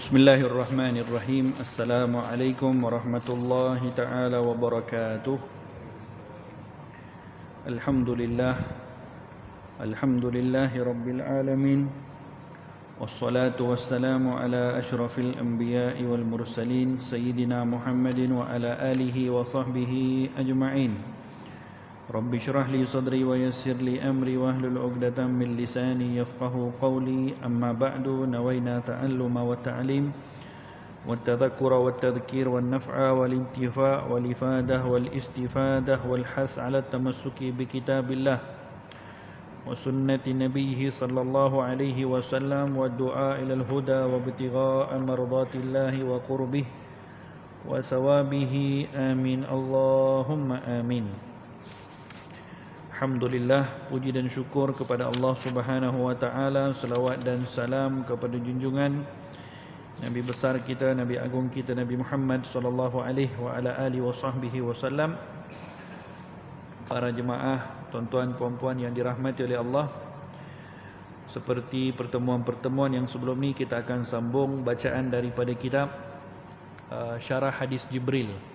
Bismillahirrahmanirrahim. Assalamualaikum warahmatullahi taala wabarakatuh. Alhamdulillah. Alhamdulillahi rabbil alamin. Wassalatu wassalamu ala asyrafil anbiya'i wal mursalin sayyidina Muhammadin wa ala alihi wa sahbihi ajma'in. Rabbi syrah li sadri wa yassir li amri wa hlul 'uqdatam min lisani yafqahu qawli. Amma ba'du, nawayna ta'alluma wa ta'lim wa tadhakkura wa tadhkir wa naf'a wal intifa' wal ifadah wal istifadah wal has 'ala tamassuki bi kitabillah wa sunnati nabiyhi sallallahu alaihi wasallam wa du'a ila al huda wa ibtigha'a mardatillahi wa qurbih wa sawabihi. Amin Allahumma amin. Alhamdulillah, puji dan syukur kepada Allah Subhanahu wa taala, selawat dan salam kepada junjungan Nabi besar kita, Nabi agung kita, Nabi Muhammad sallallahu alaihi wa ala alihi wasahbihi wasallam. Para jemaah, tuan-tuan puan-puan yang dirahmati oleh Allah, seperti pertemuan-pertemuan yang sebelum ni, kita akan sambung bacaan daripada kitab Syarah Hadis Jibril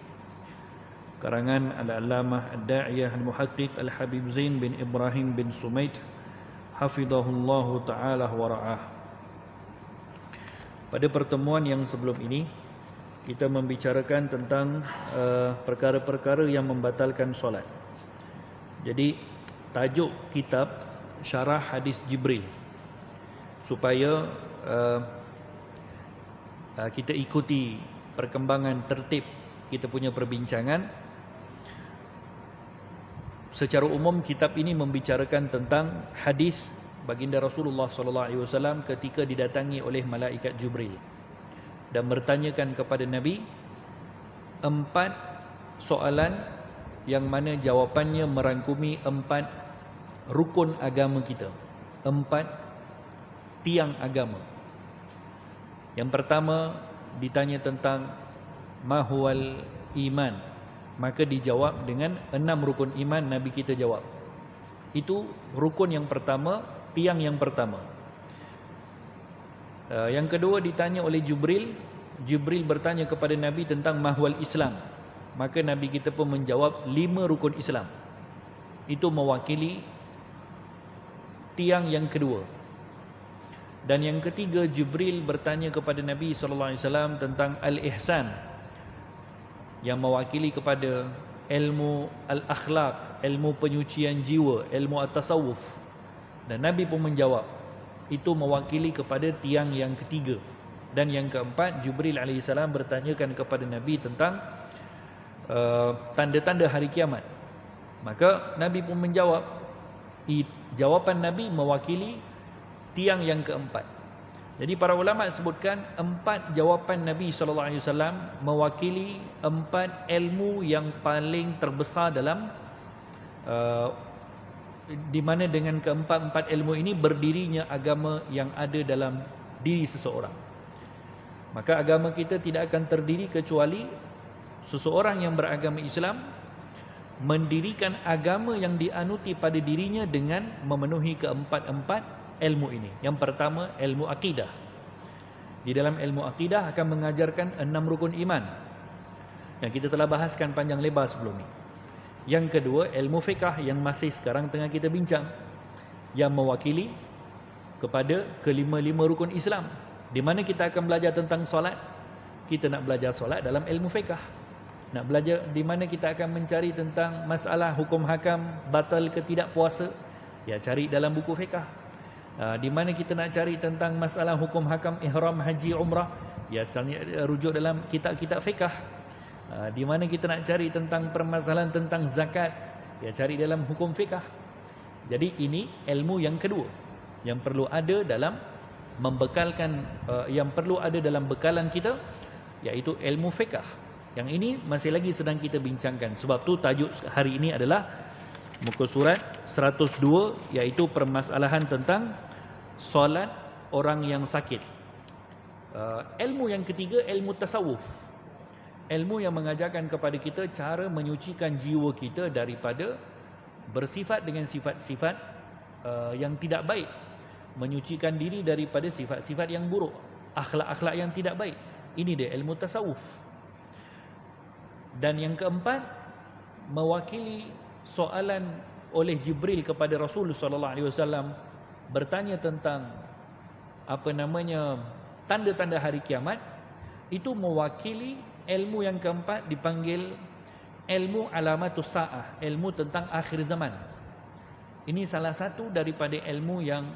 karangan Al-Allamah Ad-Da'iyah Al-Muhaqqiq Al-Habib Zain bin Ibrahim bin Sumaid hafizahullahu ta'ala wa ra'ah. Pada pertemuan yang sebelum ini, kita membicarakan tentang perkara-perkara yang membatalkan solat. Jadi tajuk kitab Syarah Hadis Jibril, supaya kita ikuti perkembangan tertib kita punya perbincangan. Secara umum kitab ini membicarakan tentang hadis baginda Rasulullah sallallahu alaihi wasallam ketika didatangi oleh malaikat Jibril dan bertanyakan kepada Nabi 4 soalan yang mana jawapannya merangkumi 4 rukun agama kita, 4 tiang agama. Yang pertama ditanya tentang mahwal iman, maka dijawab dengan 6 rukun iman. Nabi kita jawab. Itu rukun yang pertama, tiang yang pertama. Yang kedua ditanya oleh Jibril. Jibril bertanya kepada Nabi tentang mahwal Islam, maka Nabi kita pun menjawab 5 rukun Islam. Itu mewakili tiang yang kedua. Dan yang ketiga, Jibril bertanya kepada Nabi SAW tentang al-ihsan, yang mewakili kepada ilmu al-akhlaq, ilmu penyucian jiwa, ilmu at-tasawuf. Dan Nabi pun menjawab. Itu mewakili kepada tiang yang ketiga. Dan yang keempat, Jibril AS bertanyakan kepada Nabi tentang tanda-tanda hari kiamat. Maka Nabi pun menjawab. Jawapan Nabi mewakili tiang yang keempat. Jadi para ulama sebutkan 4 jawapan Nabi SAW mewakili 4 ilmu yang paling terbesar dalam di mana dengan keempat-empat ilmu ini berdirinya agama yang ada dalam diri seseorang. Maka agama kita tidak akan terdiri kecuali seseorang yang beragama Islam mendirikan agama yang dianuti pada dirinya dengan memenuhi keempat-empat ilmu ini. Yang pertama, ilmu akidah. Di dalam ilmu akidah akan mengajarkan 6 rukun iman yang kita telah bahaskan panjang lebar sebelum ini. Yang kedua, ilmu fiqh yang masih sekarang tengah kita bincang, yang mewakili kepada kelima-lima rukun Islam. Di mana kita akan belajar tentang solat, kita nak belajar solat dalam ilmu fiqh. Nak belajar di mana kita akan mencari tentang masalah hukum hakam batal ke tidak puasa, ya cari dalam buku fiqh. Di mana kita nak cari tentang masalah hukum hakam ihram haji umrah, ya rujuk dalam kitab-kitab fiqh. Di mana kita nak cari tentang permasalahan tentang zakat, ya cari dalam hukum fiqh. Jadi ini ilmu yang kedua yang perlu ada dalam membekalkan, yang perlu ada dalam bekalan kita, iaitu ilmu fiqh. Yang ini masih lagi sedang kita bincangkan. Sebab tu tajuk hari ini adalah muka surat 102, iaitu permasalahan tentang solat orang yang sakit. Ilmu yang ketiga, ilmu tasawuf. Ilmu yang mengajarkan kepada kita cara menyucikan jiwa kita daripada bersifat dengan sifat-sifat yang tidak baik, menyucikan diri daripada sifat-sifat yang buruk. akhlak-akhlak yang tidak baik. Ini dia ilmu tasawuf. Dan yang keempat, mewakili soalan oleh Jibril kepada Rasul sallallahu alaihi wasallam bertanya tentang tanda-tanda hari kiamat, itu mewakili ilmu yang keempat dipanggil ilmu alamatus saah, ilmu tentang akhir zaman. Ini salah satu daripada ilmu yang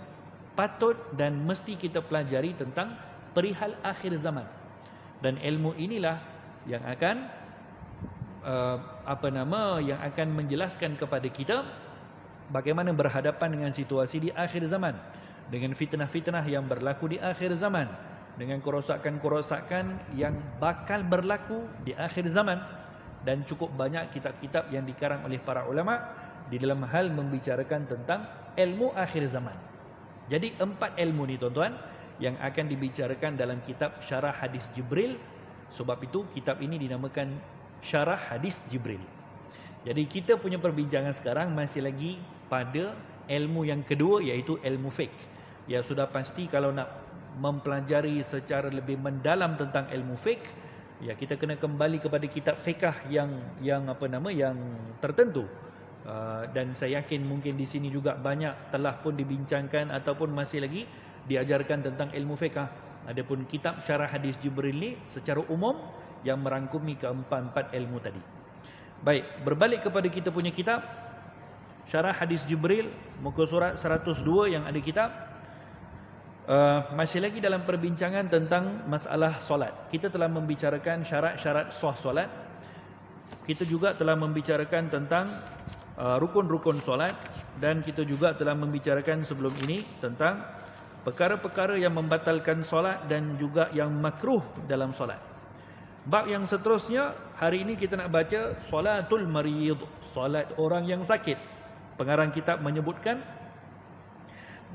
patut dan mesti kita pelajari tentang perihal akhir zaman. Dan ilmu inilah yang akan yang akan menjelaskan kepada kita bagaimana berhadapan dengan situasi di akhir zaman, dengan fitnah-fitnah yang berlaku di akhir zaman, dengan kerosakan-kerosakan yang bakal berlaku di akhir zaman. Dan cukup banyak kitab-kitab yang dikarang oleh para ulama di dalam hal membicarakan tentang ilmu akhir zaman. Jadi 4 ilmu ni tuan-tuan yang akan dibicarakan dalam kitab Syarah Hadis Jibril. Sebab itu kitab ini dinamakan Syarah Hadis Jibril. Jadi kita punya perbincangan sekarang masih lagi pada ilmu yang kedua, iaitu ilmu fiqh. Ya sudah pasti kalau nak mempelajari secara lebih mendalam tentang ilmu fiqh, ya kita kena kembali kepada kitab fiqh yang tertentu. Dan saya yakin mungkin di sini juga banyak telah pun dibincangkan ataupun masih lagi diajarkan tentang ilmu fiqh. Adapun kitab Syarah Hadis Jibril ni secara umum yang merangkumi keempat-empat ilmu tadi. Baik, berbalik kepada kita punya kitab Syarah Hadis Jibril, muka surat 102 yang ada kitab. Masih lagi dalam perbincangan tentang masalah solat. Kita telah membicarakan syarat-syarat sah solat. Kita juga telah membicarakan tentang rukun-rukun solat. Dan kita juga telah membicarakan sebelum ini tentang perkara-perkara yang membatalkan solat dan juga yang makruh dalam solat. Bab yang seterusnya, hari ini kita nak baca solatul marid, solat orang yang sakit. Pengarang kitab menyebutkan,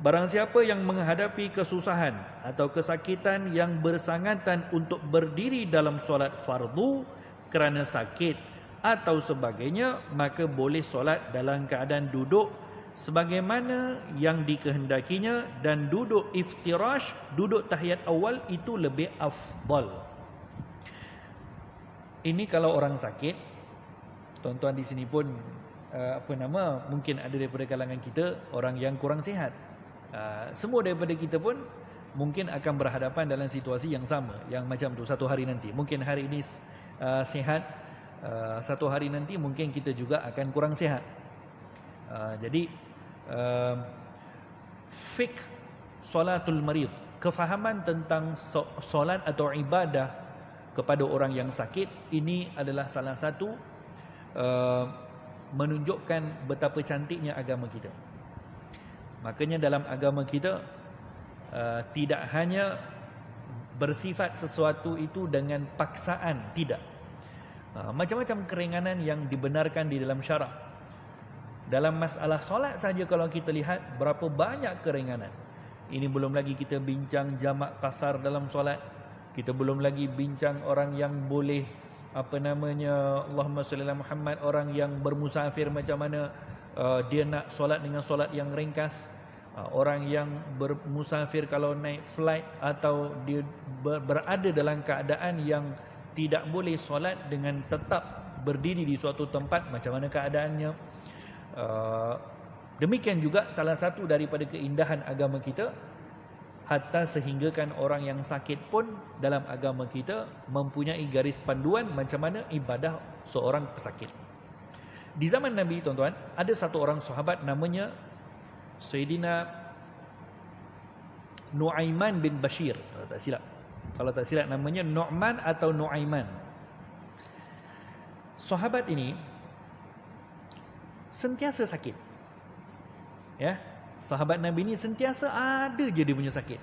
barang siapa yang menghadapi kesusahan atau kesakitan yang bersangatan untuk berdiri dalam solat fardu kerana sakit atau sebagainya, maka boleh solat dalam keadaan duduk sebagaimana yang dikehendakinya, dan duduk iftirash, duduk tahiyat awal itu lebih afdal. Ini kalau orang sakit. Tuan-tuan di sini pun mungkin ada daripada kalangan kita orang yang kurang sihat. Semua daripada kita pun mungkin akan berhadapan dalam situasi yang sama, yang macam tu satu hari nanti. Mungkin hari ini sihat, satu hari nanti mungkin kita juga akan kurang sihat. Jadi fiqh solatul marid, kefahaman tentang solat atau ibadah kepada orang yang sakit, ini adalah salah satu menunjukkan betapa cantiknya agama kita. Makanya dalam agama kita tidak hanya bersifat sesuatu itu dengan paksaan, tidak. Macam-macam keringanan yang dibenarkan di dalam syarak. Dalam masalah solat saja kalau kita lihat berapa banyak keringanan. Ini belum lagi kita bincang jamak qasar dalam solat. Kita belum lagi bincang orang yang boleh Allahumma salli ala Muhammad, orang yang bermusafir macam mana dia nak solat dengan solat yang ringkas. Orang yang bermusafir kalau naik flight atau dia berada dalam keadaan yang tidak boleh solat dengan tetap berdiri di suatu tempat, macam mana keadaannya. Demikian juga salah satu daripada keindahan agama kita, hatta sehinggakan orang yang sakit pun dalam agama kita mempunyai garis panduan macam mana ibadah seorang pesakit. Di zaman Nabi, tuan-tuan, ada satu orang sahabat namanya Sayyidina Nu'aiman bin Bashir, kalau tak silap namanya Nu'man atau Nu'aiman. Sahabat ini sentiasa sakit. Ya, sahabat Nabi ini sentiasa ada je dia punya sakit.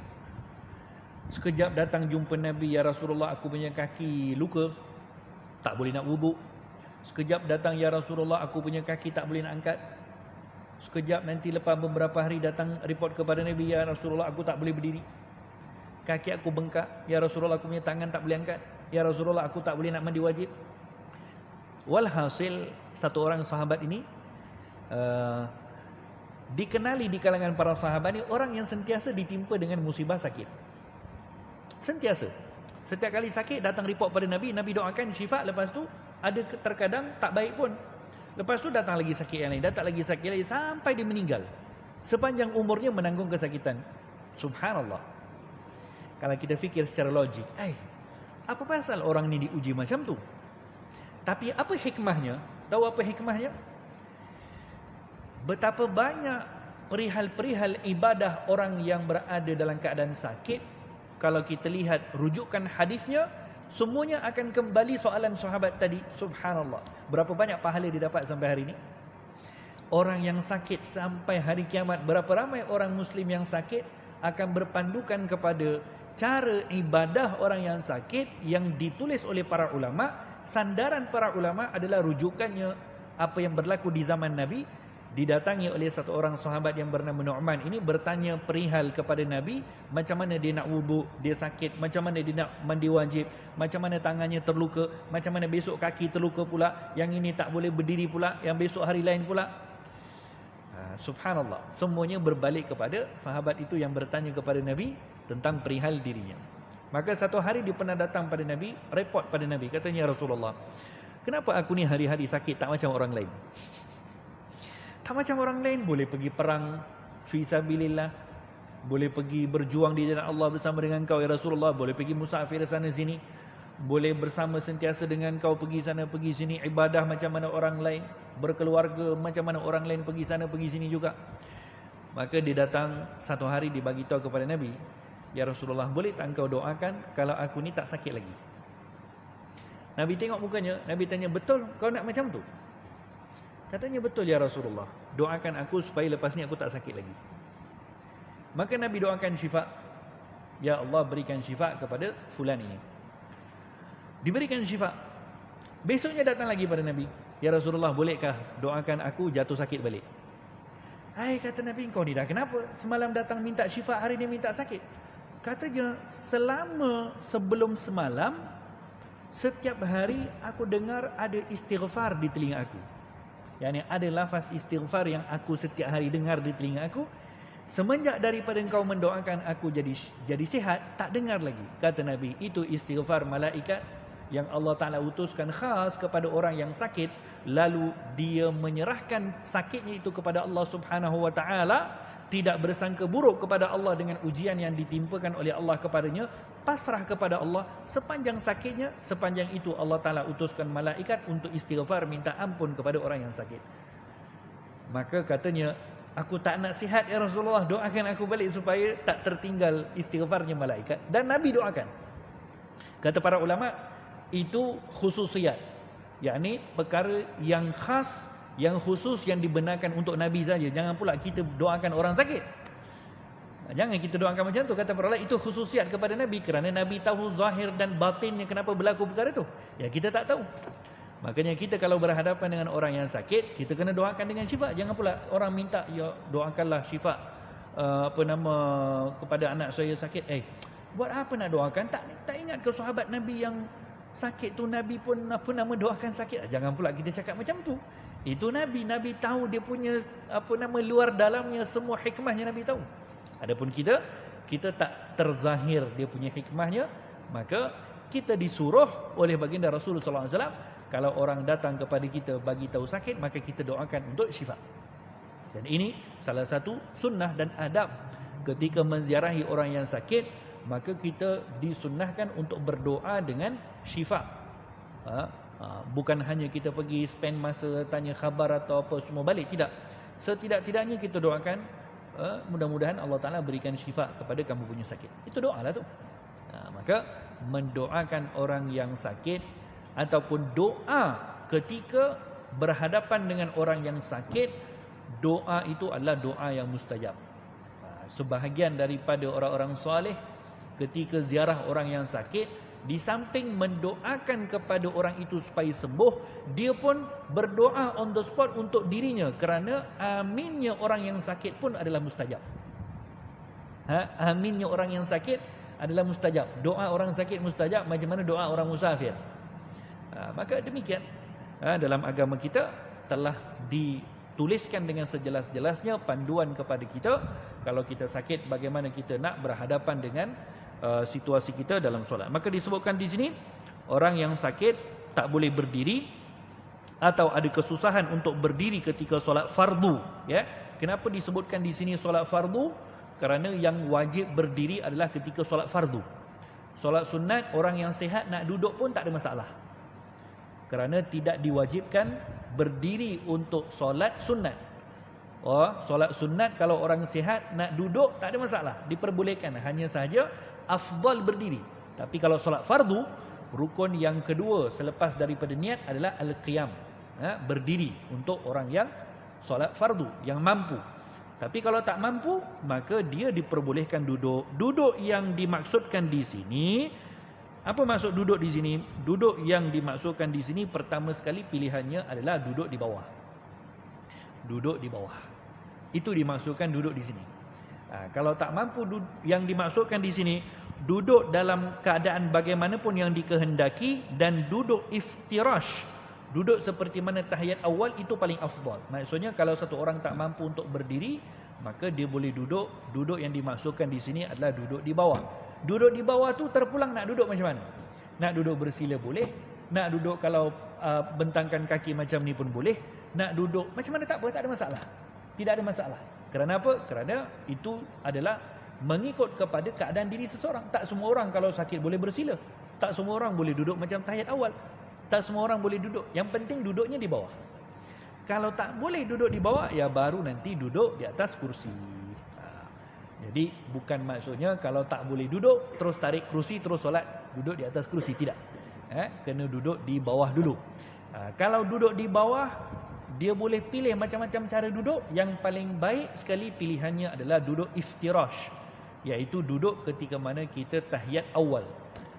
Sekejap datang jumpa Nabi, ya Rasulullah, aku punya kaki luka, tak boleh nak wuduk. Sekejap datang, ya Rasulullah, aku punya kaki tak boleh nak angkat. Sekejap nanti lepas beberapa hari datang report kepada Nabi, ya Rasulullah, aku tak boleh berdiri. Kaki aku bengkak, ya Rasulullah, aku punya tangan tak boleh angkat. Ya Rasulullah, aku tak boleh nak mandi wajib. Walhasil, satu orang sahabat ini dikenali di kalangan para sahabat ini orang yang sentiasa ditimpa dengan musibah sakit. Sentiasa. Setiap kali sakit datang report pada Nabi, Nabi doakan syifa, lepas tu ada terkadang tak baik pun. Lepas tu datang lagi sakit yang lain, datang lagi sakit lagi sampai dia meninggal. Sepanjang umurnya menanggung kesakitan. Subhanallah. Kalau kita fikir secara logik, apa pasal orang ni diuji macam tu? Tapi apa hikmahnya? Tahu apa hikmahnya? Betapa banyak perihal-perihal ibadah orang yang berada dalam keadaan sakit, kalau kita lihat rujukan hadisnya, semuanya akan kembali soalan sahabat tadi. Subhanallah. Berapa banyak pahala dia dapat sampai hari ini? Orang yang sakit sampai hari kiamat, berapa ramai orang Muslim yang sakit akan berpandukan kepada cara ibadah orang yang sakit yang ditulis oleh para ulama. Sandaran para ulama adalah rujukannya apa yang berlaku di zaman Nabi. Didatangi oleh satu orang sahabat yang bernama Nu'man. Ini bertanya perihal kepada Nabi, macam mana dia nak wuduk, dia sakit, macam mana dia nak mandi wajib, macam mana tangannya terluka, macam mana besok kaki terluka pula, yang ini tak boleh berdiri pula, yang besok hari lain pula. Subhanallah. Semuanya berbalik kepada sahabat itu yang bertanya kepada Nabi tentang perihal dirinya. Maka satu hari dia pernah datang pada Nabi, report pada Nabi, katanya, Rasulullah, kenapa aku ni hari-hari sakit tak macam orang lain? Tak macam orang lain, boleh pergi perang fisabilillah, boleh pergi berjuang di jalan Allah bersama dengan kau ya Rasulullah, boleh pergi musafir sana sini, boleh bersama sentiasa dengan kau pergi sana pergi sini, ibadah macam mana orang lain, berkeluarga macam mana orang lain pergi sana pergi sini juga. Maka dia datang satu hari, dia bagi tahu kepada Nabi, ya Rasulullah, boleh tak engkau doakan kalau aku ni tak sakit lagi? Nabi tengok mukanya, Nabi tanya, betul kau nak macam tu? Katanya, betul ya Rasulullah, doakan aku supaya lepas ni aku tak sakit lagi. Maka Nabi doakan syifa, ya Allah berikan syifa kepada fulan ini. Diberikan syifa. Besoknya datang lagi pada Nabi, ya Rasulullah, bolehkah doakan aku jatuh sakit balik? Kata Nabi, kau ni dah kenapa? Semalam datang minta syifa, hari ni minta sakit. Katanya, selama sebelum semalam, setiap hari aku dengar ada istighfar di telinga aku. Yani ada lafaz istighfar yang aku setiap hari dengar di telinga aku. Semenjak daripada engkau mendoakan aku jadi sihat, tak dengar lagi. Kata Nabi, itu istighfar malaikat yang Allah Ta'ala utuskan khas kepada orang yang sakit. Lalu dia menyerahkan sakitnya itu kepada Allah Subhanahu Wa Ta'ala. Tidak bersangka buruk kepada Allah dengan ujian yang ditimpakan oleh Allah kepadanya. Pasrah kepada Allah sepanjang sakitnya. Sepanjang itu Allah Ta'ala utuskan malaikat untuk istighfar, minta ampun kepada orang yang sakit. Maka katanya, aku tak nak sihat ya Rasulullah, doakan aku balik supaya tak tertinggal istighfarnya malaikat. Dan Nabi doakan. Kata para ulama, itu khususiyat, yakni perkara yang khas, yang khusus, yang dibenarkan untuk Nabi saja. Jangan pula kita doakan orang sakit. Jangan kita doakan macam tu. Kata para ulama, itu khususiat kepada Nabi, kerana Nabi tahu zahir dan batinnya kenapa berlaku perkara itu. Ya, kita tak tahu. Makanya kita kalau berhadapan dengan orang yang sakit, kita kena doakan dengan syifa. Jangan pula orang minta, ya doakanlah syifa kepada anak saya sakit. Buat apa nak doakan? Tak ingat ke sahabat Nabi yang sakit tu, Nabi pun doakan sakit. Jangan pula kita cakap macam tu. Itu Nabi tahu dia punya luar dalamnya, semua hikmahnya Nabi tahu. Adapun kita tak terzahir dia punya hikmahnya, maka kita disuruh oleh baginda Rasulullah SAW, kalau orang datang kepada kita bagi tahu sakit, maka kita doakan untuk syifa. Dan ini salah satu sunnah dan adab ketika menziarahi orang yang sakit, maka kita disunnahkan untuk berdoa dengan syifa. Bukan hanya kita pergi spend masa tanya khabar atau apa semua balik, tidak. Setidak-tidaknya kita doakan, mudah-mudahan Allah Ta'ala berikan syifa kepada kamu punya sakit. Itu doa lah tu. Maka mendoakan orang yang sakit ataupun doa ketika berhadapan dengan orang yang sakit, doa itu adalah doa yang mustajab. Sebahagian daripada orang-orang soleh ketika ziarah orang yang sakit, di samping mendoakan kepada orang itu supaya sembuh, dia pun berdoa on the spot untuk dirinya, kerana aminnya orang yang sakit pun adalah mustajab. Aminnya orang yang sakit adalah mustajab. Doa orang sakit mustajab, macam mana doa orang musafir. Maka demikian, dalam agama kita telah dituliskan dengan sejelas-jelasnya panduan kepada kita, kalau kita sakit bagaimana kita nak berhadapan dengan situasi kita dalam solat. Maka disebutkan di sini orang yang sakit tak boleh berdiri atau ada kesusahan untuk berdiri ketika solat fardu, ya. Kenapa disebutkan di sini solat fardu? Kerana yang wajib berdiri adalah ketika solat fardu. Solat sunat orang yang sihat nak duduk pun tak ada masalah. Kerana tidak diwajibkan berdiri untuk solat sunat. Oh, solat sunat kalau orang sihat nak duduk tak ada masalah, diperbolehkan, hanya sahaja afdal berdiri. Tapi kalau solat fardu, rukun yang kedua selepas daripada niat adalah al-qiyam, berdiri untuk orang yang solat fardu, yang mampu. Tapi kalau tak mampu, maka dia diperbolehkan duduk. Duduk yang dimaksudkan di sini, apa maksud duduk di sini? Duduk yang dimaksudkan di sini pertama sekali pilihannya adalah duduk di bawah. Duduk di bawah. Itu dimaksudkan duduk di sini. Kalau tak mampu, yang dimaksudkan di sini duduk dalam keadaan bagaimanapun yang dikehendaki dan duduk iftirash. Duduk seperti mana tahiyat awal itu paling afdal. Maksudnya kalau satu orang tak mampu untuk berdiri, maka dia boleh duduk. Duduk yang dimaksudkan di sini adalah duduk di bawah. Duduk di bawah tu terpulang nak duduk macam mana? Nak duduk bersila boleh. Nak duduk kalau bentangkan kaki macam ni pun boleh. Nak duduk macam mana tak apa, tak ada masalah. Tidak ada masalah. Kerana apa? Kerana itu adalah mengikut kepada keadaan diri seseorang. Tak semua orang kalau sakit boleh bersila. Tak semua orang boleh duduk macam tahiyat awal. Tak semua orang boleh duduk. Yang penting duduknya di bawah. Kalau tak boleh duduk di bawah, ya baru nanti duduk di atas kursi. Jadi bukan maksudnya kalau tak boleh duduk, terus tarik kursi, terus solat, duduk di atas kursi. Tidak. Kena duduk di bawah dulu. Kalau duduk di bawah, dia boleh pilih macam-macam cara duduk. Yang paling baik sekali pilihannya adalah duduk iftirash, iaitu duduk ketika mana kita tahiyat awal.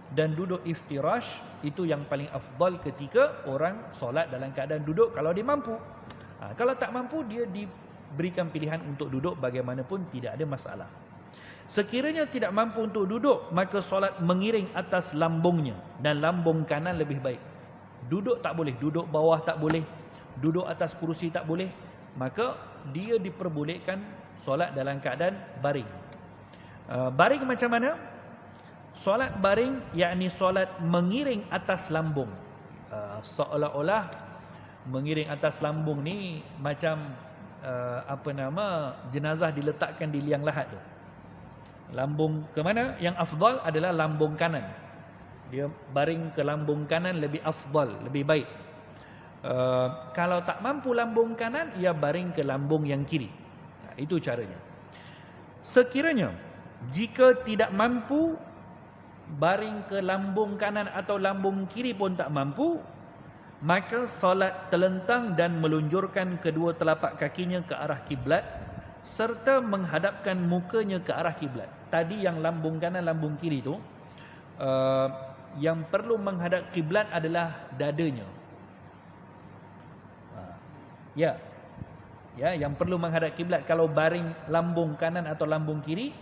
Dan duduk iftirash itu yang paling afdal ketika orang solat dalam keadaan duduk kalau dia mampu. Kalau tak mampu, dia diberikan pilihan untuk duduk bagaimanapun, tidak ada masalah. Sekiranya tidak mampu untuk duduk, maka solat mengiring atas lambungnya, dan lambung kanan lebih baik. Duduk tak boleh, duduk bawah tak boleh, duduk atas kursi tak boleh, maka dia diperbolehkan solat dalam keadaan baring. Baring macam mana? Solat baring yakni solat mengiring atas lambung. Seolah-olah mengiring atas lambung ni macam jenazah diletakkan di liang lahat tu. Lambung ke mana? Yang afdal adalah lambung kanan. Dia baring ke lambung kanan lebih afdal, lebih baik. Kalau tak mampu lambung kanan, ia baring ke lambung yang kiri. Itu caranya. Sekiranya jika tidak mampu baring ke lambung kanan atau lambung kiri pun tak mampu, maka solat telentang dan melunjurkan kedua telapak kakinya ke arah kiblat serta menghadapkan mukanya ke arah kiblat. Tadi yang lambung kanan, lambung kiri tu, yang perlu menghadap kiblat adalah dadanya. Ya, yang perlu menghadap kiblat. Kalau baring lambung kanan atau lambung kiri,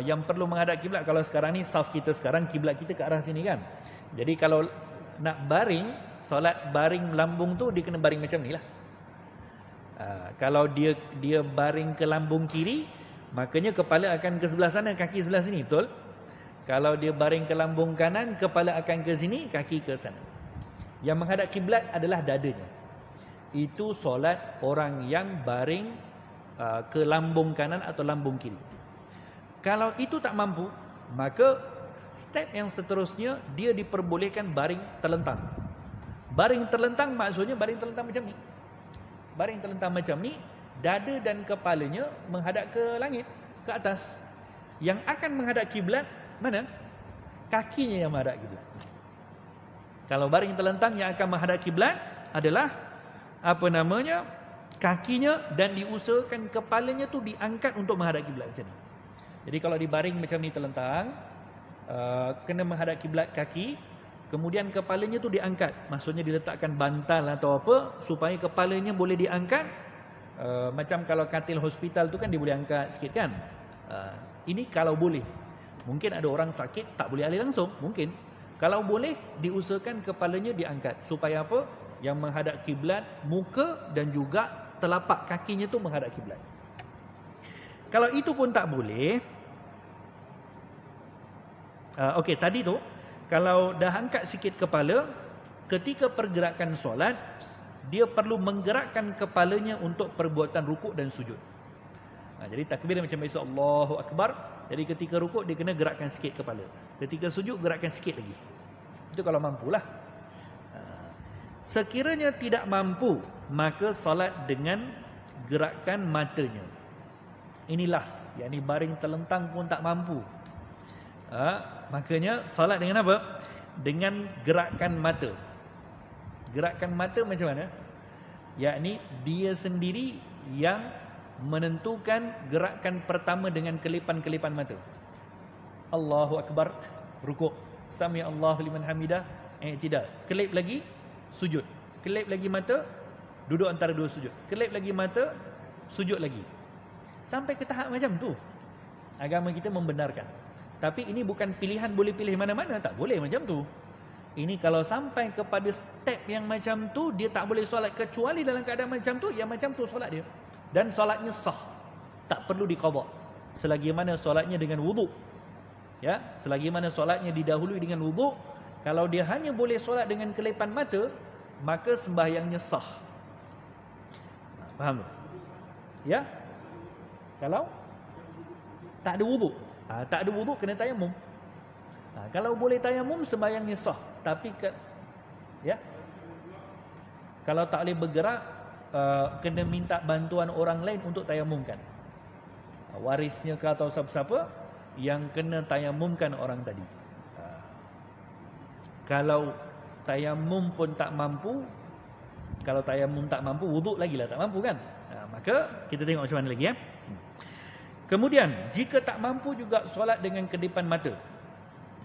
yang perlu menghadap kiblat. Kalau sekarang ni saf kita sekarang, kiblat kita ke arah sini kan. Jadi kalau nak baring, solat baring lambung tu dia kena baring macam ni lah. Kalau dia baring ke lambung kiri, makanya kepala akan ke sebelah sana, kaki sebelah sini, betul? Kalau dia baring ke lambung kanan, kepala akan ke sini, kaki ke sana. Yang menghadap kiblat adalah dadanya. Itu solat orang yang baring ke lambung kanan atau lambung kiri. Kalau itu tak mampu, maka step yang seterusnya dia diperbolehkan baring terlentang. Baring terlentang maksudnya baring terlentang macam ni. Baring terlentang macam ni, dada dan kepalanya menghadap ke langit, ke atas. Yang akan menghadap kiblat mana? Kakinya yang menghadap kiblat. Kalau baring terlentang, yang akan menghadap kiblat adalah kakinya, dan diusahakan kepalanya tu diangkat untuk menghadap kiblat macam ni. Jadi kalau dibaring macam ni terlentang, kena menghadap kiblat kaki, kemudian kepalanya tu diangkat. Maksudnya diletakkan bantal atau apa supaya kepalanya boleh diangkat. Macam kalau katil hospital tu kan dia boleh angkat sikit kan. Ini kalau boleh. Mungkin ada orang sakit tak boleh alih langsung, mungkin. Kalau boleh, diusahakan kepalanya diangkat supaya apa? Yang menghadap kiblat muka dan juga telapak kakinya tu menghadap kiblat. Kalau itu pun tak boleh, Okey, tadi tu kalau dah angkat sikit kepala, ketika pergerakan solat, dia perlu menggerakkan kepalanya untuk perbuatan rukuk dan sujud. Jadi takbir macam biasa Allahu Akbar. Jadi ketika rukuk dia kena gerakkan sikit kepala. Ketika sujud gerakkan sikit lagi. Itu kalau mampulah. Sekiranya tidak mampu, maka solat dengan gerakkan matanya. Ini last, yakni baring terlentang pun tak mampu. Makanya solat dengan apa? Dengan gerakkan mata. Gerakkan mata macam mana? Yakni dia sendiri yang menentukan gerakan pertama dengan kelipan-kelipan mata. Allahu Akbar, rukuk. Sami Allahu liman hamidah, i'tidal. Kelip lagi, sujud. Kelip lagi mata, duduk antara dua sujud. Kelip lagi mata, sujud lagi. Sampai ke tahap macam tu. Agama kita membenarkan. Tapi ini bukan pilihan boleh pilih mana-mana, tak boleh macam tu. Ini kalau sampai kepada step yang macam tu, dia tak boleh solat kecuali dalam keadaan macam tu, yang macam tu solat dia. Dan solatnya sah. Tak perlu diqadha. Selagi mana solatnya dengan wuduk. Ya, selagi mana solatnya didahului dengan wuduk, kalau dia hanya boleh solat dengan kelipan mata, maka sembahyangnya sah. Faham tak? Ya? Kalau tak ada wuduk. Tak ada wuduk kena tayamum. Kalau boleh tayamum sembahyangnya sah. Tapi ya. Kalau tak boleh bergerak, kena minta bantuan orang lain untuk tayamumkan. Warisnya ke atau siapa-siapa yang kena tayamumkan orang tadi. Kalau tayamum pun tak mampu, kalau tayamum tak mampu, wuduk lagi lah tak mampu kan. Maka kita tengok macam mana lagi ya. Kemudian jika tak mampu juga solat dengan kedipan mata,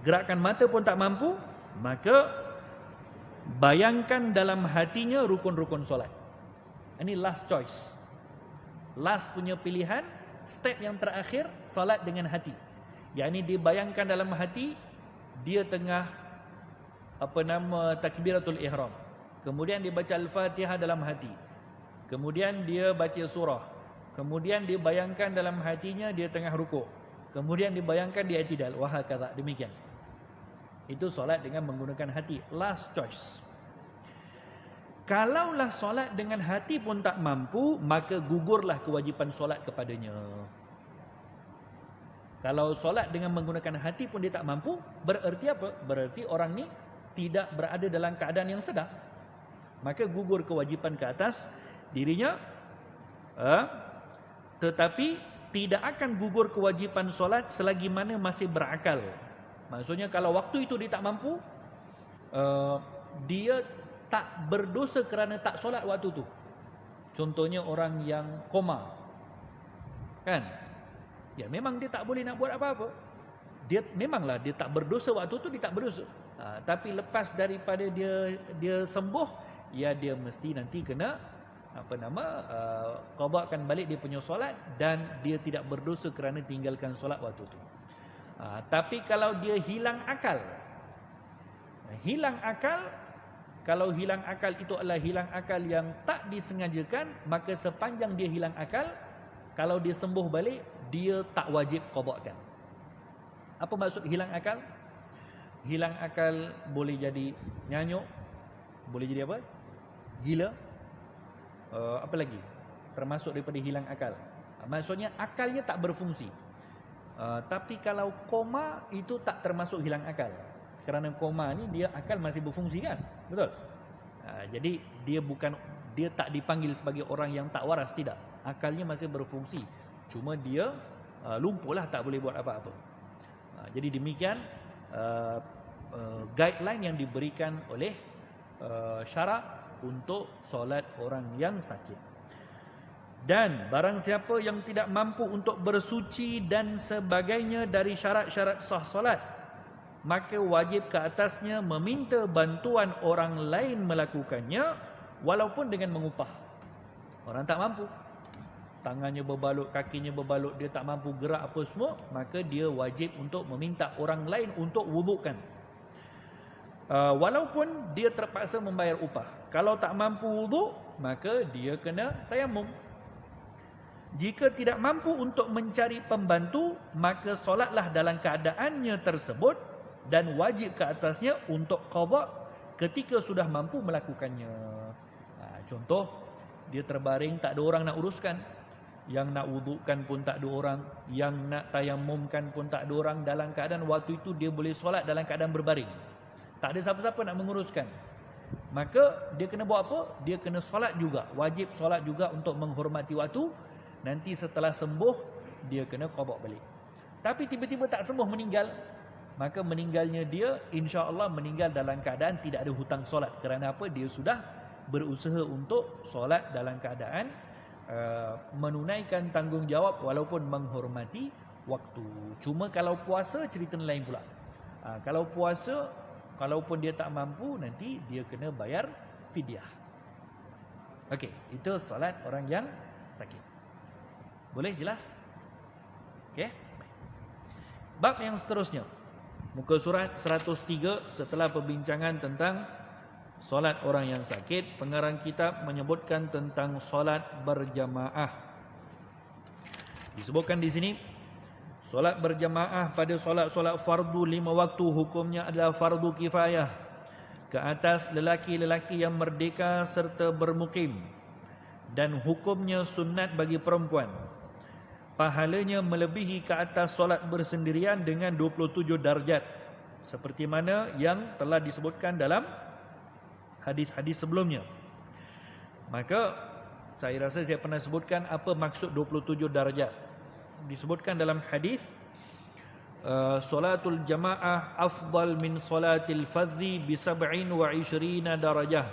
gerakan mata pun tak mampu, maka bayangkan dalam hatinya rukun-rukun solat. Ini last choice. Last punya pilihan, step yang terakhir, solat dengan hati. Yang ini dibayangkan dalam hati, dia tengah takbiratul ihram. Kemudian dia baca Al-Fatihah dalam hati. Kemudian dia baca surah. Kemudian dia bayangkan dalam hatinya dia tengah rukuk. Kemudian dibayangkan dia i'tidal. Wahakadha, demikian. Itu solat dengan menggunakan hati. Last choice. Kalaulah solat dengan hati pun tak mampu, maka gugurlah kewajipan solat kepadanya. Kalau solat dengan menggunakan hati pun dia tak mampu, bererti apa? Bererti orang ni tidak berada dalam keadaan yang sedar. Maka gugur kewajipan ke atas dirinya. Tetapi tidak akan gugur kewajipan solat selagi mana masih berakal. Maksudnya kalau waktu itu dia tak mampu, dia tak berdosa kerana tak solat waktu tu. Contohnya orang yang koma, kan? Ya memang dia tak boleh nak buat apa-apa. Dia memanglah dia tak berdosa waktu tu, dia tak berdosa. Tapi lepas daripada dia sembuh, ya dia mesti nanti kena qadhakan balik dia punya solat, dan dia tidak berdosa kerana tinggalkan solat waktu tu. Tapi kalau dia hilang akal, kalau hilang akal itu adalah hilang akal yang tak disengajakan, maka sepanjang dia hilang akal, kalau dia sembuh balik, dia tak wajib qadhakan. Apa maksud hilang akal? Hilang akal boleh jadi nyanyuk, boleh jadi apa? Gila. Apa lagi? Termasuk daripada hilang akal. Maksudnya akalnya tak berfungsi. Tapi kalau koma itu tak termasuk hilang akal. Kerana koma ni dia akal masih berfungsi kan? Betul? Jadi dia tak dipanggil sebagai orang yang tak waras, tidak. Akalnya masih berfungsi. Cuma dia lumpuhlah, tak boleh buat apa-apa. Jadi demikian guideline yang diberikan oleh syarak untuk solat orang yang sakit. Dan barang siapa yang tidak mampu untuk bersuci dan sebagainya dari syarat-syarat sah solat, maka wajib ke atasnya meminta bantuan orang lain melakukannya, walaupun dengan mengupah. Orang tak mampu, tangannya berbalut, kakinya berbalut, dia tak mampu gerak apa semua, maka dia wajib untuk meminta orang lain untuk wudukkan. Walaupun dia terpaksa membayar upah. Kalau tak mampu wuduk, maka dia kena tayamum. Jika tidak mampu untuk mencari pembantu, maka solatlah dalam keadaannya tersebut dan wajib ke atasnya untuk qada ketika sudah mampu melakukannya. Contoh, dia terbaring tak ada orang nak uruskan, yang nak wudukan pun tak ada orang, yang nak tayamumkan pun tak ada orang, dalam keadaan waktu itu dia boleh solat dalam keadaan berbaring, tak ada siapa-siapa nak menguruskan. Maka dia kena buat apa? Dia kena solat juga, wajib solat juga untuk menghormati waktu. Nanti setelah sembuh dia kena qada balik. Tapi tiba-tiba tak sembuh, meninggal, maka meninggalnya dia insya-Allah meninggal dalam keadaan tidak ada hutang solat. Kerana apa? Dia sudah berusaha untuk solat dalam keadaan menunaikan tanggungjawab walaupun menghormati waktu. Cuma kalau puasa cerita lain pula. Kalau puasa, kalaupun dia tak mampu, nanti dia kena bayar fidyah. Okey, itu solat orang yang sakit. Boleh jelas? Okey. Bab yang seterusnya, muka surat 103, setelah perbincangan tentang solat orang yang sakit, pengarang kitab menyebutkan tentang solat berjamaah. Disebutkan di sini, solat berjamaah pada solat-solat fardu 5 waktu hukumnya adalah fardu kifayah ke atas lelaki-lelaki yang merdeka serta bermukim, dan hukumnya sunat bagi perempuan. Pahalanya melebihi ke atas solat bersendirian dengan 27 darjat, seperti mana yang telah disebutkan dalam hadis-hadis sebelumnya. Maka saya rasa saya pernah sebutkan apa maksud 27 darjat. Disebutkan dalam hadis, solatul jamaah afdal min solatil fadhi bi 27 darajah.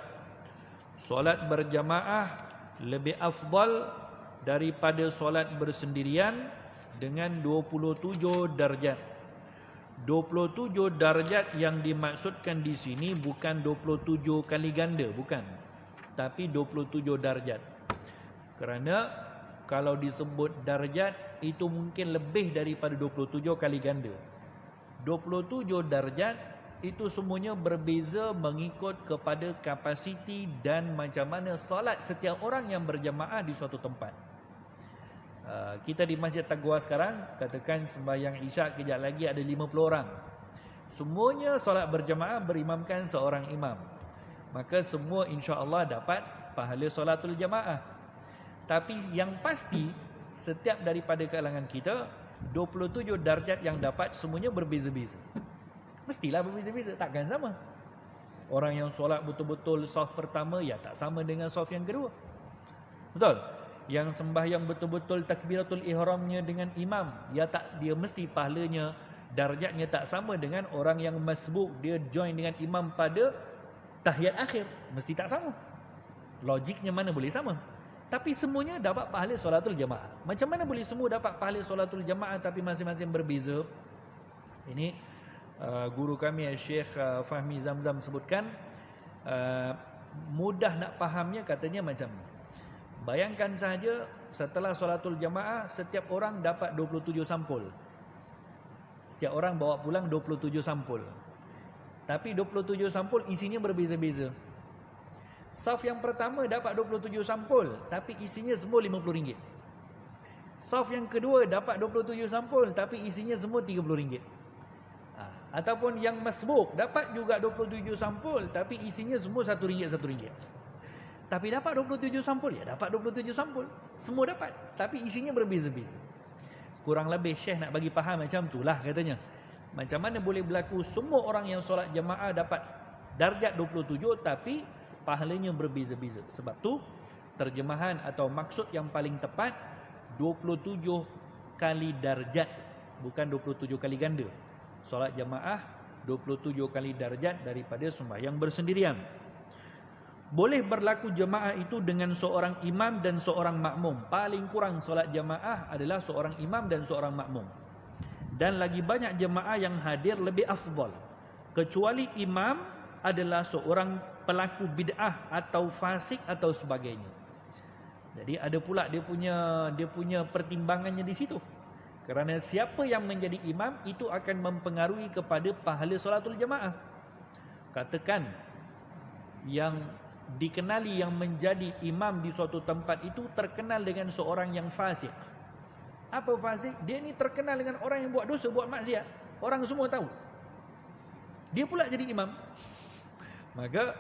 Solat berjamaah lebih afdal daripada solat bersendirian dengan 27 darjat. 27 darjat yang dimaksudkan di sini bukan 27 kali ganda, bukan. Tapi 27 darjat. Kerana kalau disebut darjat itu mungkin lebih daripada 27 kali ganda. 27 darjat itu semuanya berbeza mengikut kepada kapasiti dan macam mana solat setiap orang yang berjamaah di suatu tempat. Kita di Masjid Taqwa sekarang, katakan sembahyang Isyak kejap lagi ada 50 orang. Semuanya solat berjamaah berimamkan seorang imam. Maka semua insya-Allah dapat pahala solatul jamaah. Tapi yang pasti, setiap daripada kalangan kita, 27 darjat yang dapat semuanya berbeza-beza. Mestilah berbeza-beza, takkan sama. Orang yang solat betul-betul saf pertama, ya tak sama dengan saf yang kedua. Betul? Yang sembahyang betul-betul takbiratul ihramnya dengan imam, dia mesti pahalanya, darjatnya tak sama dengan orang yang masbuk, dia join dengan imam pada tahiyat akhir, mesti tak sama. Logiknya mana boleh sama? Tapi semuanya dapat pahala solatul jamaah. Macam mana boleh semua dapat pahala solatul jamaah tapi masing-masing berbeza? Ini guru kami Syekh Fahmi Zamzam sebutkan, mudah nak fahamnya katanya macam ni. Bayangkan sahaja setelah solatul jamaah, setiap orang dapat 27 sampul. Setiap orang bawa pulang 27 sampul. Tapi 27 sampul isinya berbeza-beza. Saf yang pertama dapat 27 sampul, tapi isinya semua RM50. Saf yang kedua dapat 27 sampul, tapi isinya semua RM30. Ataupun yang masbuk dapat juga 27 sampul, tapi isinya semua RM1. Tapi dapat 27 sampul, ya dapat 27 sampul. Semua dapat, tapi isinya berbeza-beza. Kurang lebih Syekh nak bagi faham macam itulah katanya. Macam mana boleh berlaku semua orang yang solat jamaah dapat darjat 27 tapi pahalanya berbeza-beza. Sebab tu terjemahan atau maksud yang paling tepat 27 kali darjat, bukan 27 kali ganda. Solat jamaah 27 kali darjat daripada sembahyang bersendirian. Boleh berlaku jemaah itu dengan seorang imam dan seorang makmum. Paling kurang solat jemaah adalah seorang imam dan seorang makmum. Dan lagi banyak jemaah yang hadir lebih afdal. Kecuali imam adalah seorang pelaku bid'ah atau fasik atau sebagainya. Jadi ada pula dia punya pertimbangannya di situ. Kerana siapa yang menjadi imam itu akan mempengaruhi kepada pahala solatul jemaah. Katakan yang dikenali yang menjadi imam di suatu tempat itu terkenal dengan seorang yang fasik. Apa fasik? Dia ni terkenal dengan orang yang buat dosa, buat maksiat. Orang semua tahu. dia pula jadi imam. Maka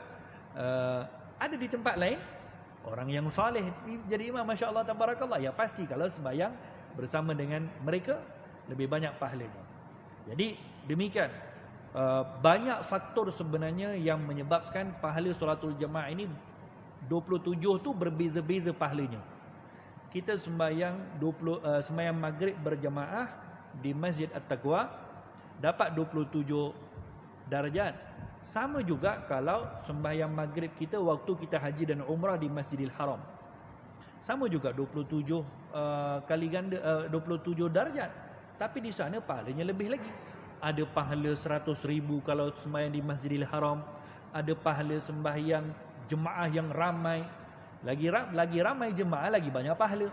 ada di tempat lain orang yang soleh jadi imam, masya-Allah tabarakallah, ya pasti kalau sembahyang bersama dengan mereka lebih banyak pahalanya. Jadi demikian, banyak faktor sebenarnya yang menyebabkan pahala solatul jamaah ini 27 tu berbeza-beza pahalanya. Kita sembahyang sembahyang maghrib berjamaah di Masjid At-Taqwa dapat 27 darjat. Sama juga kalau sembahyang maghrib kita waktu kita haji dan umrah di Masjidil Haram. Sama juga 27 kali ganda 27 darjat. Tapi di sana pahalanya lebih lagi. Ada pahala 100,000 kalau sembahyang di Masjidil Haram. Ada pahala sembahyang jemaah yang ramai. Lagi ramai jemaah, lagi banyak pahala.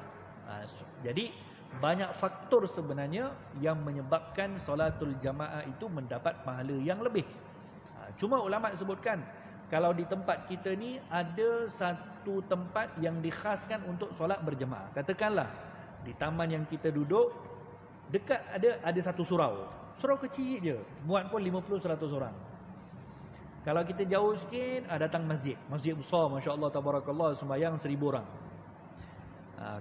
Jadi banyak faktor sebenarnya yang menyebabkan solatul jamaah itu mendapat pahala yang lebih. Cuma ulama sebutkan, kalau di tempat kita ni ada satu tempat yang dikhaskan untuk solat berjemaah. Katakanlah di taman yang kita duduk dekat ada satu surau. Surau kecil je, muat pun 50-100 orang. Kalau kita jauh sikit, datang masjid. Masjid besar, masya-Allah tabarakallah, sembahyang 1000 orang.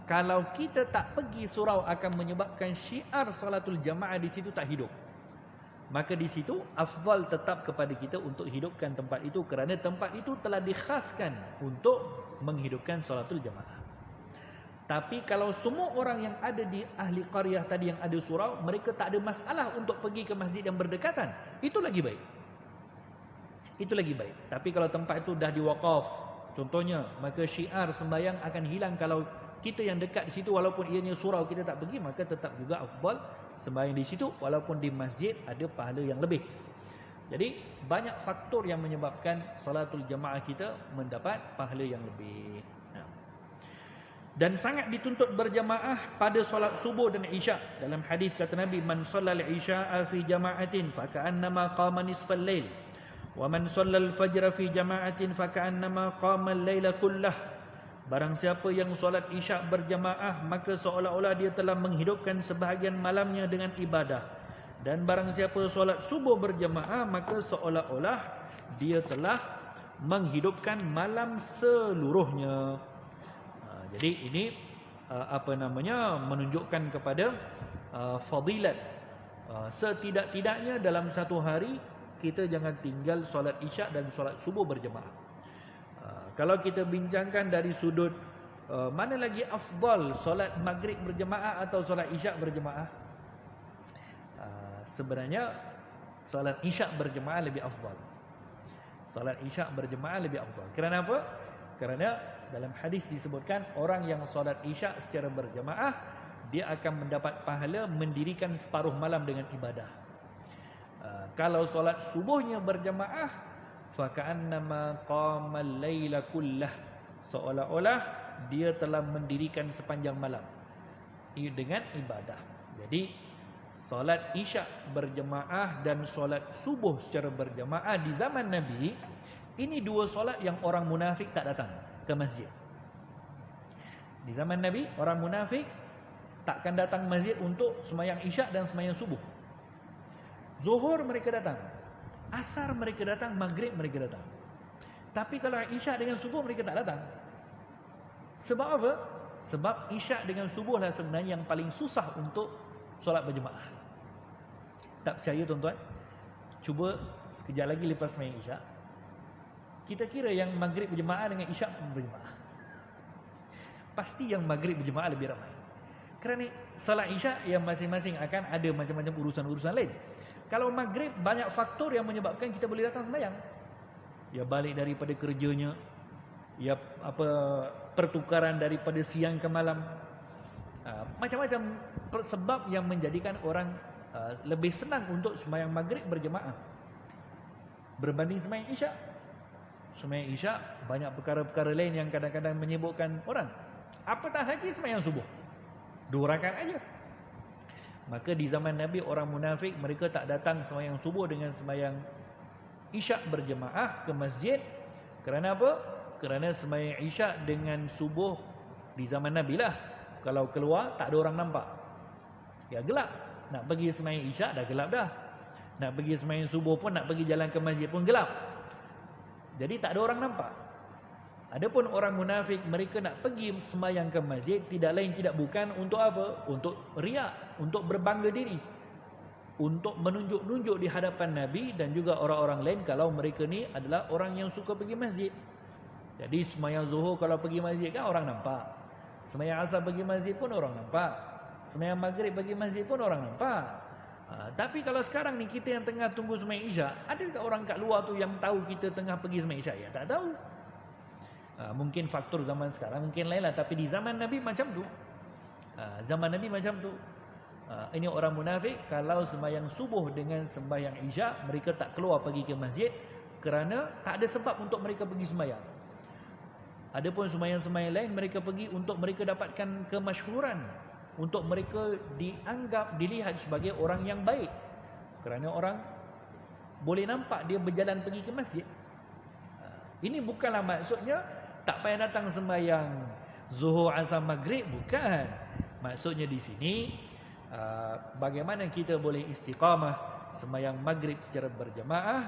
Kalau kita tak pergi surau akan menyebabkan syiar salatul jamaah di situ tak hidup. Maka di situ afdal tetap kepada kita untuk hidupkan tempat itu, kerana tempat itu telah dikhaskan untuk menghidupkan salatul jamaah. Tapi kalau semua orang yang ada di ahli qaryah tadi yang ada surau, mereka tak ada masalah untuk pergi ke masjid yang berdekatan, itu lagi baik. Itu lagi baik. Tapi kalau tempat itu dah diwakaf, contohnya, maka syiar sembahyang akan hilang. Kalau kita yang dekat di situ, walaupun ianya surau kita tak pergi, maka tetap juga afdal sembahyang di situ, walaupun di masjid ada pahala yang lebih. Jadi banyak faktor yang menyebabkan salatul jamaah kita mendapat pahala yang lebih. Dan sangat dituntut berjamaah pada solat subuh dan isyak. Dalam hadis kata Nabi, man shallal isya'a fi jama'atin fa ka'annama qama nisfal lail, wa man shallal fajra fi jama'atin fa ka'annama qama al-laila kullah. Barang siapa yang solat isyak berjamaah, maka seolah-olah dia telah menghidupkan sebahagian malamnya dengan ibadah. Dan barang siapa solat subuh berjamaah, maka seolah-olah dia telah menghidupkan malam seluruhnya. Jadi ini menunjukkan kepada fadilat. Setidak-tidaknya dalam satu hari kita jangan tinggal solat isyak dan solat subuh berjamaah. Kalau kita bincangkan dari sudut mana lagi afdal, solat maghrib berjemaah atau solat isyak berjemaah, sebenarnya solat isyak berjemaah lebih afdal. Solat isyak berjemaah lebih afdal. Kerana apa? Kerana dalam hadis disebutkan orang yang solat isyak secara berjemaah, dia akan mendapat pahala mendirikan separuh malam dengan ibadah. Kalau solat subuhnya berjemaah, faka'annama qamal laila kullah, seolah-olah dia telah mendirikan sepanjang malam dengan ibadah. Jadi solat isyak berjemaah dan solat subuh secara berjemaah di zaman Nabi, ini dua solat yang orang munafik tak datang ke masjid. Di zaman Nabi, orang munafik takkan datang masjid untuk sembahyang isyak dan sembahyang subuh. Zuhur mereka datang, asar mereka datang, maghrib mereka datang. Tapi kalau isyak dengan subuh mereka tak datang. Sebab apa? Sebab isyak dengan subuh lah sebenarnya yang paling susah untuk solat berjemaah. Tak percaya tuan-tuan? Cuba sekejap lagi lepas main isyak, kita kira yang maghrib berjemaah dengan isyak berjemaah. Pasti yang maghrib berjemaah lebih ramai. Kerana solat isyak yang masing-masing akan ada macam-macam urusan-urusan lain. Kalau maghrib banyak faktor yang menyebabkan kita boleh datang sembahyang. Ya balik daripada kerjanya, ya pertukaran daripada siang ke malam. Macam-macam sebab yang menjadikan orang lebih senang untuk sembahyang maghrib berjemaah berbanding sembahyang isyak. Sembahyang isyak banyak perkara-perkara lain yang kadang-kadang menyibukkan orang. Apatah lagi sembahyang subuh, 2 rakaat aja. Maka di zaman Nabi, orang munafik mereka tak datang sembahyang subuh dengan sembahyang isyak berjemaah ke masjid. Kerana apa? Kerana sembahyang isyak dengan subuh di zaman Nabi lah, kalau keluar tak ada orang nampak, ya gelap. Nak pergi sembahyang isyak dah gelap dah. Nak pergi sembahyang subuh pun, nak pergi jalan ke masjid pun gelap. Jadi tak ada orang nampak. Adapun orang munafik, mereka nak pergi sembahyang ke masjid tidak lain tidak bukan untuk apa? Untuk riak, untuk berbangga diri, untuk menunjuk-nunjuk di hadapan Nabi dan juga orang-orang lain kalau mereka ni adalah orang yang suka pergi masjid. Jadi sembahyang zuhur kalau pergi masjid kan orang nampak. Sembahyang asar pergi masjid pun orang nampak. Sembahyang maghrib pergi masjid pun orang nampak. Tapi kalau sekarang ni kita yang tengah tunggu sembahyang isyak, ada tak orang kat luar tu yang tahu kita tengah pergi sembahyang isyak? Ya tak tahu. Mungkin faktor zaman sekarang mungkin lain lah, tapi di zaman Nabi macam tu. Zaman Nabi macam tu. Ini orang munafik, kalau sembahyang subuh dengan sembahyang isyak, mereka tak keluar pergi ke masjid kerana tak ada sebab untuk mereka pergi sembahyang. Adapun sembahyang-sembahyang lain mereka pergi untuk mereka dapatkan kemasyhuran, untuk mereka dianggap, dilihat sebagai orang yang baik, kerana orang boleh nampak dia berjalan pergi ke masjid. Ini bukanlah maksudnya tak payah datang sembahyang zuhur, asar, maghrib, bukan. Maksudnya di sini bagaimana kita boleh istiqamah sembahyang maghrib secara berjamaah.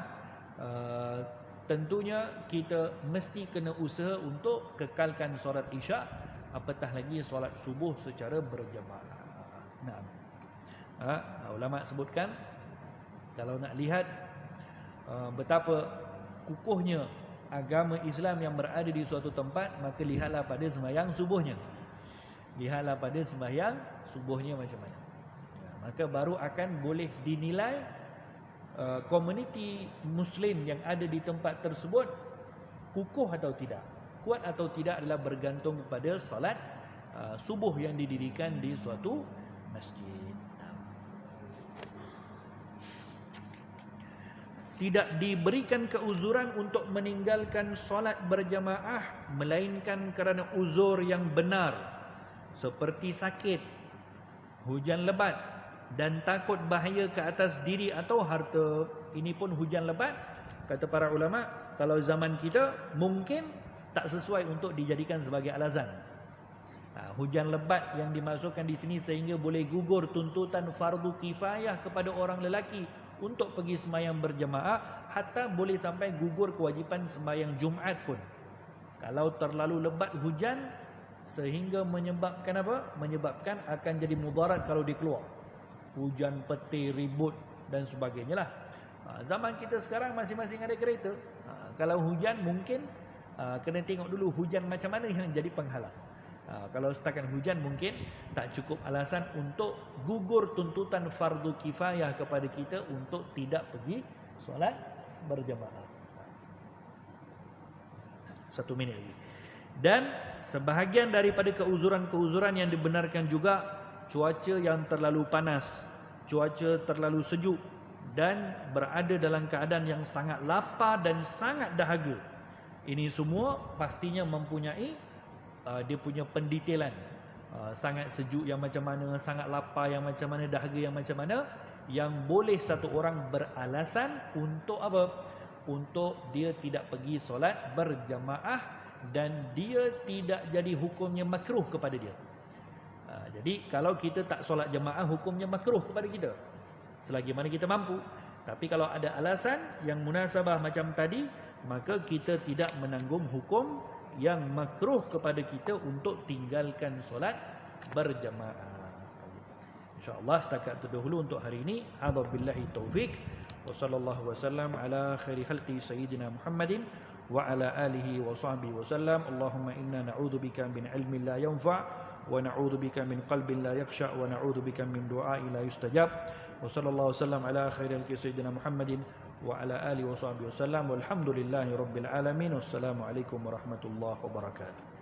Tentunya kita mesti kena usaha untuk kekalkan solat isyak, apatah lagi solat subuh secara berjamaah. Ulama sebutkan, kalau nak lihat betapa kukuhnya agama Islam yang berada di suatu tempat, maka lihatlah pada sembahyang subuhnya. Lihatlah pada sembahyang subuhnya macam mana. Maka baru akan boleh dinilai komuniti Muslim yang ada di tempat tersebut kukuh atau tidak, kuat atau tidak adalah bergantung kepada solat subuh yang didirikan di suatu masjid. Tidak diberikan keuzuran untuk meninggalkan solat berjamaah melainkan kerana uzur yang benar, seperti sakit, hujan lebat dan takut bahaya ke atas diri atau harta. Ini pun hujan lebat, kata para ulama, kalau zaman kita mungkin tak sesuai untuk dijadikan sebagai alasan. Hujan lebat yang dimasukkan di sini sehingga boleh gugur tuntutan fardu kifayah kepada orang lelaki untuk pergi sembahyang berjamaah, hatta boleh sampai gugur kewajipan sembahyang Jumaat pun. Kalau terlalu lebat hujan sehingga menyebabkan apa? Menyebabkan akan jadi mudarat kalau dia keluar. Hujan, petir, ribut dan sebagainya lah. Zaman kita sekarang masing-masing ada kereta. Kalau hujan mungkin kena tengok dulu hujan macam mana yang jadi penghalang. Kalau setakat hujan mungkin tak cukup alasan untuk gugur tuntutan fardu kifayah kepada kita untuk tidak pergi solat berjamaah. 1 minit lagi. Dan sebahagian daripada keuzuran-keuzuran yang dibenarkan juga cuaca yang terlalu panas, cuaca terlalu sejuk dan berada dalam keadaan yang sangat lapar dan sangat dahaga. Ini semua pastinya mempunyai dia punya pendetailan. Sangat sejuk yang macam mana, sangat lapar yang macam mana, dahaga yang macam mana, yang boleh satu orang beralasan untuk apa? Untuk dia tidak pergi solat berjamaah dan dia tidak jadi hukumnya makruh kepada dia. Jadi kalau kita tak solat jamaah, hukumnya makruh kepada kita selagi mana kita mampu. Tapi kalau ada alasan yang munasabah macam tadi, maka kita tidak menanggung hukum yang makruh kepada kita untuk tinggalkan solat berjamaah. InsyaAllah setakat itu dahulu untuk hari ini. Hadza billahi taufik. Wa sallallahu wasallam ala khairi khalqi sayyidina Muhammadin wa ala alihi wa sahbihi wasallam. Allahumma inna na'udzubika min ilmin la yanfa' wa na'udzubika min qalbin la yakhsha' wa na'udzubika min du'ain la yustajab. Wa sallallahu wasallam ala khairi khalqi sayyidina Muhammadin wa ala alihi wa sahbihi wasallam. Walhamdulillahi rabbil alamin. Wassalamu alaikum warahmatullahi wabarakatuh.